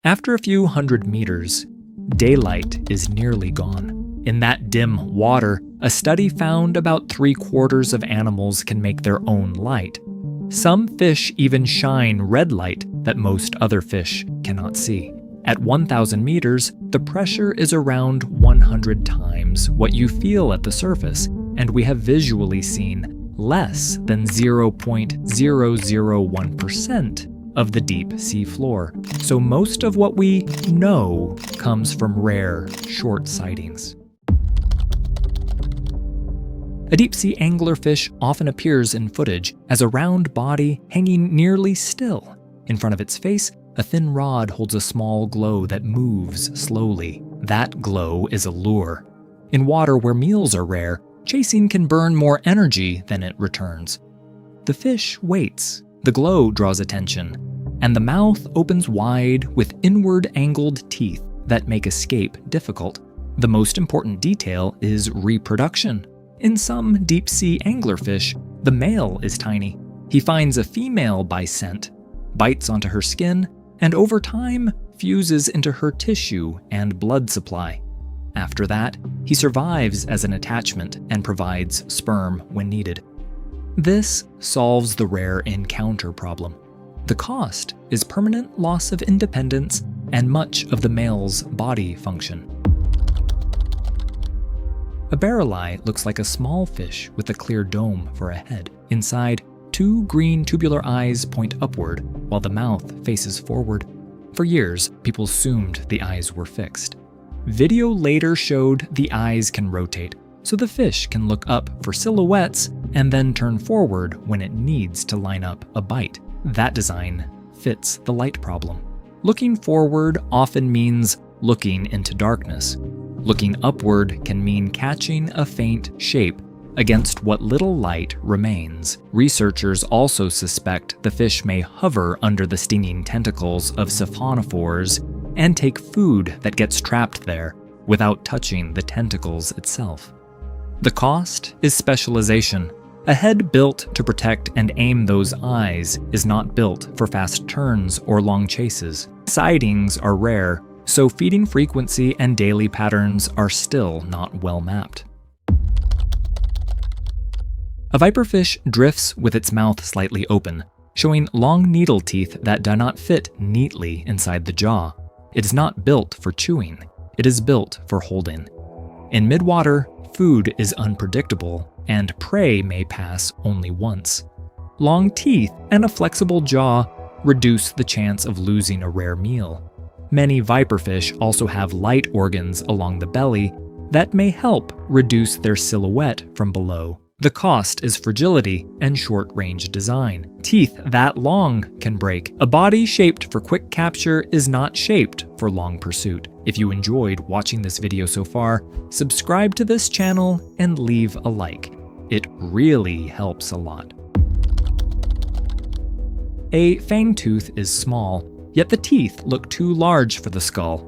After a few hundred meters, daylight is nearly gone. In that dim water, a study found about 3/4 of animals can make their own light. Some fish even shine red light that most other fish cannot see. At 1,000 meters, the pressure is around 100 times what you feel at the surface, and we have visually seen less than 0.001% of the deep sea floor. So most of what we know comes from rare, short sightings. A deep-sea anglerfish often appears in footage as a round body hanging nearly still. In front of its face, a thin rod holds a small glow that moves slowly. That glow is a lure. In water where meals are rare, chasing can burn more energy than it returns. The fish waits. The glow draws attention, and the mouth opens wide with inward-angled teeth that make escape difficult. The most important detail is reproduction. In some deep-sea anglerfish, the male is tiny. He finds a female by scent, bites onto her skin, and over time fuses into her tissue and blood supply. After that, he survives as an attachment and provides sperm when needed. This solves the rare encounter problem. The cost is permanent loss of independence and much of the male's body function. A barreleye looks like a small fish with a clear dome for a head. Inside, 2 green tubular eyes point upward while the mouth faces forward. For years, people assumed the eyes were fixed. Video later showed the eyes can rotate, so the fish can look up for silhouettes and then turn forward when it needs to line up a bite. That design fits the light problem. Looking forward often means looking into darkness. Looking upward can mean catching a faint shape against what little light remains. Researchers also suspect the fish may hover under the stinging tentacles of siphonophores and take food that gets trapped there without touching the tentacles itself. The cost is specialization. A head built to protect and aim those eyes is not built for fast turns or long chases. Sightings are rare, so feeding frequency and daily patterns are still not well mapped. A viperfish drifts with its mouth slightly open, showing long needle teeth that do not fit neatly inside the jaw. It is not built for chewing, it is built for holding. In midwater, food is unpredictable, and prey may pass only once. Long teeth and a flexible jaw reduce the chance of losing a rare meal. Many viperfish also have light organs along the belly that may help reduce their silhouette from below. The cost is fragility and short-range design. Teeth that long can break. A body shaped for quick capture is not shaped for long pursuit. If you enjoyed watching this video so far, subscribe to this channel and leave a like. It really helps a lot. A fangtooth is small, yet the teeth look too large for the skull.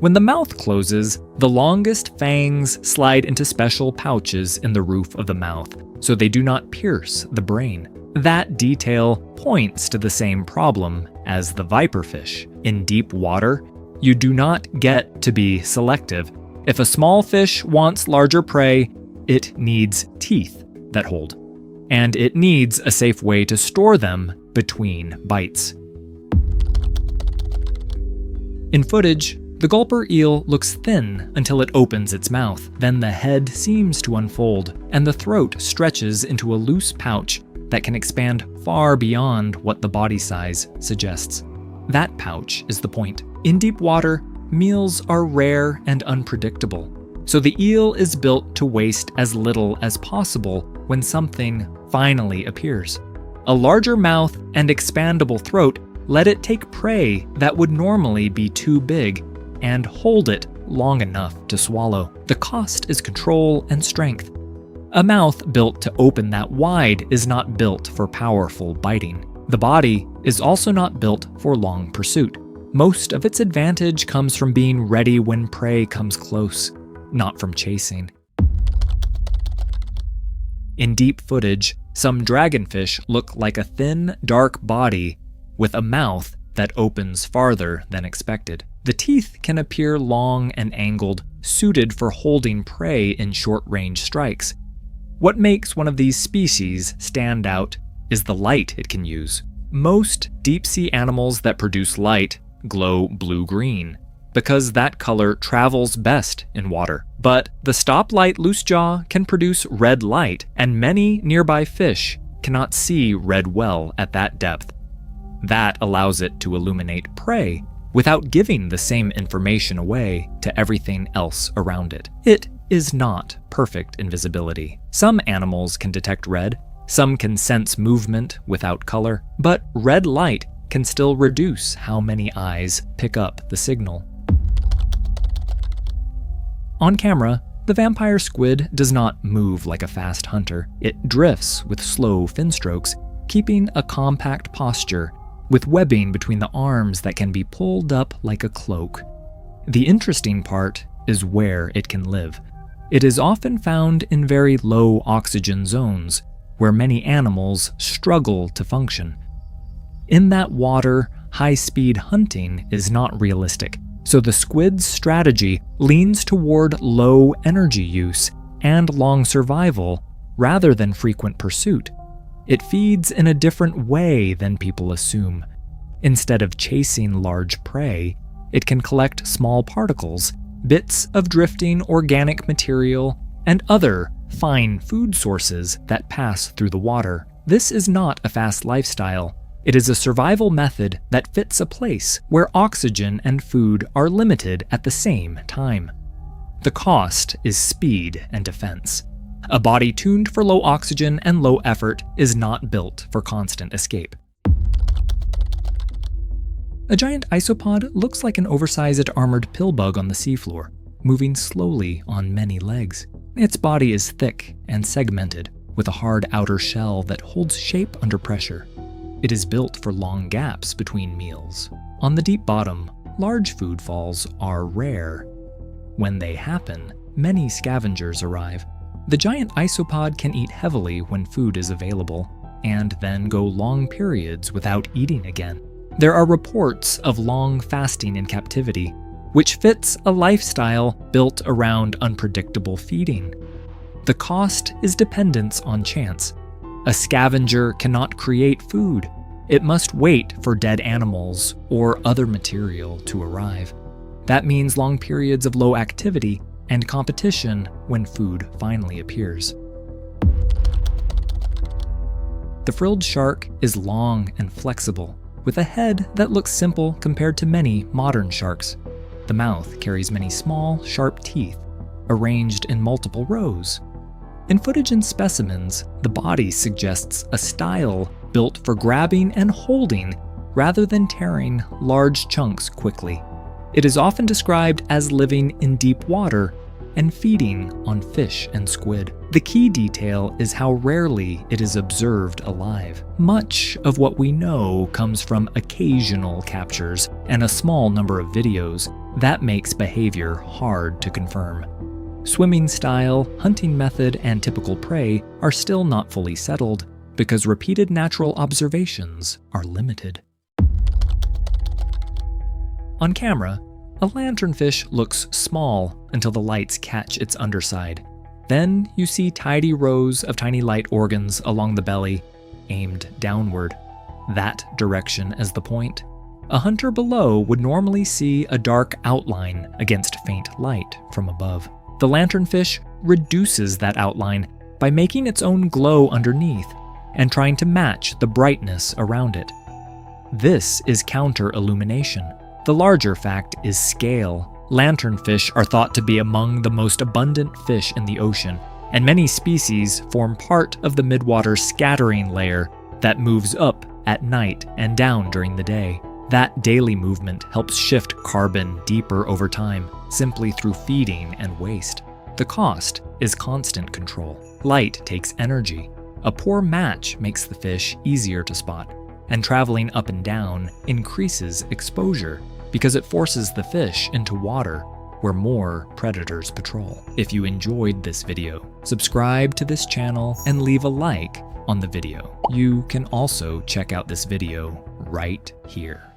When the mouth closes, the longest fangs slide into special pouches in the roof of the mouth, so they do not pierce the brain. That detail points to the same problem as the viperfish. In deep water, you do not get to be selective. If a small fish wants larger prey, it needs teeth that hold. And it needs a safe way to store them between bites. In footage, the gulper eel looks thin until it opens its mouth. Then the head seems to unfold, and the throat stretches into a loose pouch that can expand far beyond what the body size suggests. That pouch is the point. In deep water, meals are rare and unpredictable, so the eel is built to waste as little as possible when something finally appears. A larger mouth and expandable throat let it take prey that would normally be too big and hold it long enough to swallow. The cost is control and strength. A mouth built to open that wide is not built for powerful biting. The body is also not built for long pursuit. Most of its advantage comes from being ready when prey comes close, not from chasing. In deep footage, some dragonfish look like a thin, dark body with a mouth that opens farther than expected. The teeth can appear long and angled, suited for holding prey in short-range strikes. What makes one of these species stand out is the light it can use. Most deep-sea animals that produce light glow blue-green, because that color travels best in water. But the stoplight loosejaw can produce red light, and many nearby fish cannot see red well at that depth. That allows it to illuminate prey without giving the same information away to everything else around it. It is not perfect invisibility. Some animals can detect red, some can sense movement without color, but red light can still reduce how many eyes pick up the signal. On camera, the vampire squid does not move like a fast hunter. It drifts with slow fin strokes, keeping a compact posture, with webbing between the arms that can be pulled up like a cloak. The interesting part is where it can live. It is often found in very low oxygen zones, where many animals struggle to function. In that water, high-speed hunting is not realistic, so the squid's strategy leans toward low energy use and long survival rather than frequent pursuit. It feeds in a different way than people assume. Instead of chasing large prey, it can collect small particles, bits of drifting organic material, and other fine food sources that pass through the water. This is not a fast lifestyle. It is a survival method that fits a place where oxygen and food are limited at the same time. The cost is speed and defense. A body tuned for low oxygen and low effort is not built for constant escape. A giant isopod looks like an oversized armored pillbug on the seafloor, moving slowly on many legs. Its body is thick and segmented, with a hard outer shell that holds shape under pressure. It is built for long gaps between meals. On the deep bottom, large food falls are rare. When they happen, many scavengers arrive. The giant isopod can eat heavily when food is available, and then go long periods without eating again. There are reports of long fasting in captivity, which fits a lifestyle built around unpredictable feeding. The cost is dependence on chance. A scavenger cannot create food. It must wait for dead animals or other material to arrive. That means long periods of low activity and competition when food finally appears. The frilled shark is long and flexible, with a head that looks simple compared to many modern sharks. The mouth carries many small, sharp teeth, arranged in multiple rows. In footage and specimens, the body suggests a style built for grabbing and holding rather than tearing large chunks quickly. It is often described as living in deep water and feeding on fish and squid. The key detail is how rarely it is observed alive. Much of what we know comes from occasional captures and a small number of videos. That makes behavior hard to confirm. Swimming style, hunting method, and typical prey are still not fully settled because repeated natural observations are limited. On camera, a lanternfish looks small until the lights catch its underside. Then you see tidy rows of tiny light organs along the belly, aimed downward. That direction as the point. A hunter below would normally see a dark outline against faint light from above. The lanternfish reduces that outline by making its own glow underneath and trying to match the brightness around it. This is counter-illumination. The larger fact is scale. Lanternfish are thought to be among the most abundant fish in the ocean, and many species form part of the midwater scattering layer that moves up at night and down during the day. That daily movement helps shift carbon deeper over time, simply through feeding and waste. The cost is constant control. Light takes energy. A poor match makes the fish easier to spot, and traveling up and down increases exposure because it forces the fish into water where more predators patrol. If you enjoyed this video, subscribe to this channel and leave a like on the video. You can also check out this video right here.